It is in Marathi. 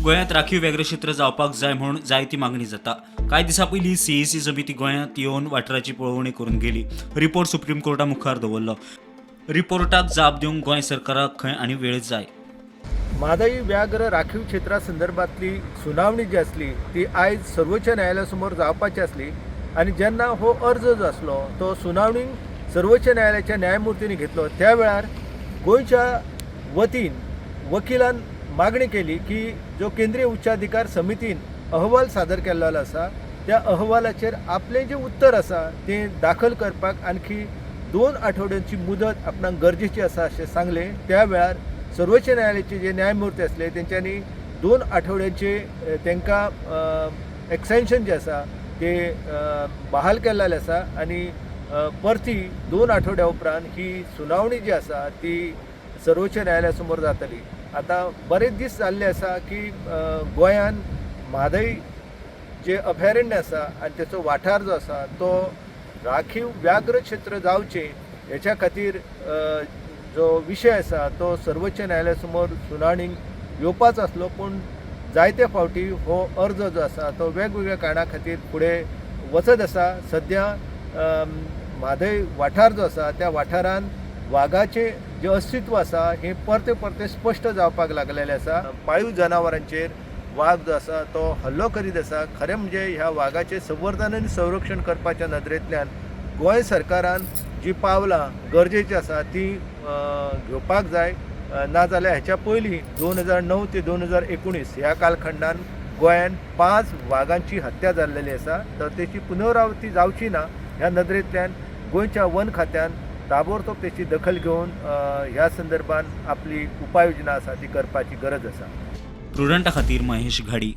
गोंयांत राखीव व्याघ्र क्षेत्र जावपाक जाय म्हूण जायती मागणी जाता। कांय दिसां पयलीं सीईसी समिती गोंयांत येवन वाठाराची पळोवणी करून गेली। रिपोर्ट सुप्रीम कोर्टा मुखार दवरलो। रिपोर्टाक जाप दिवंक गोंय सरकाराक खंय आनी वेळ जाय। म्हादई व्याघ्र राखीव क्षेत्रा संदर्भातली सुनावणी जी असली ती आयज सर्वोच्च न्यायालयासमोर जावपाची असली आणि जेन्ना हो अर्ज जो असलो तो सुनावणीक सर्वोच्च न्यायालयाच्या न्यायमूर्तींनी घेतलो त्या वेळार गोंयच्या वतीन वकिलान मागणी केली की जो केंद्रीय उच्चाधिकार समितीन अहवाल सादर केल्लो आसा त्या अहवालाचेर आपलें जें उत्तर आसा तें दाखल करपाक आणखी 2 आठवड्यांची मुदत आपणाक गरजेची आसा अशें सांगलें। त्या वेळार सर्वोच्च न्यायालयाचे जे न्यायमूर्ती असले त्यांच्यानी 2 आठवड्याचे तांकां एक्सटेन्शन जे आसा ते बहाल केल्लें आसा आणि परती 2 आठवड्या उपरांत ही सुनावणी जी आसा ती सर्वोच्च न्यायालया समोर जातली। आता बरेच दीस जाल्ले आसा की गोंयान म्हादई जे अभयारण्य आसा आणि त्याचो वाठार जो आसा तो राखीव व्याघ्र क्षेत्र जावचे हेच्या खातीर जो विषय आसा तो सर्वोच्च न्यायालयासमोर सुनावणीक येवपाचो आसलो, पूण जायते फावटी हो अर्ज जो आसा तो वेगवेगळ्या कारणां खातीर फुडें वचत आसा। सद्या म्हादई वाठार जो आसा त्या वाठारांत वाघाचे जे अस्तित्व आसा हे परते परते स्पश्ट जावपाक लागलेले आसा। पाळीव जनावरांचेर वाघ जो आसा तो हल्लो करीत आसा। खरें म्हणजे ह्या वाघाचे संवर्धन आनी संरक्षण करपाच्या नदरेंतल्यान गोंय सरकारान जी पावलां गरजेची आसा ती घेवपाक जाय। नाजाल्यार हेच्या पयलीं 2009 ते 2019 ह्या कालखंडान गोंयान 5 वाघांची हत्या जाल्लेली आसा, तर तेची पुनरावृत्ती जावची ना ह्या नदरेंतल्यान गोंयच्या वन खात्यान ताबडतोब तेची दखल घेवन ह्या संदर्भात आपली उपाययोजना आसा ती करपाची गरज आसा। प्रुडंटा खातीर महेश घाडी।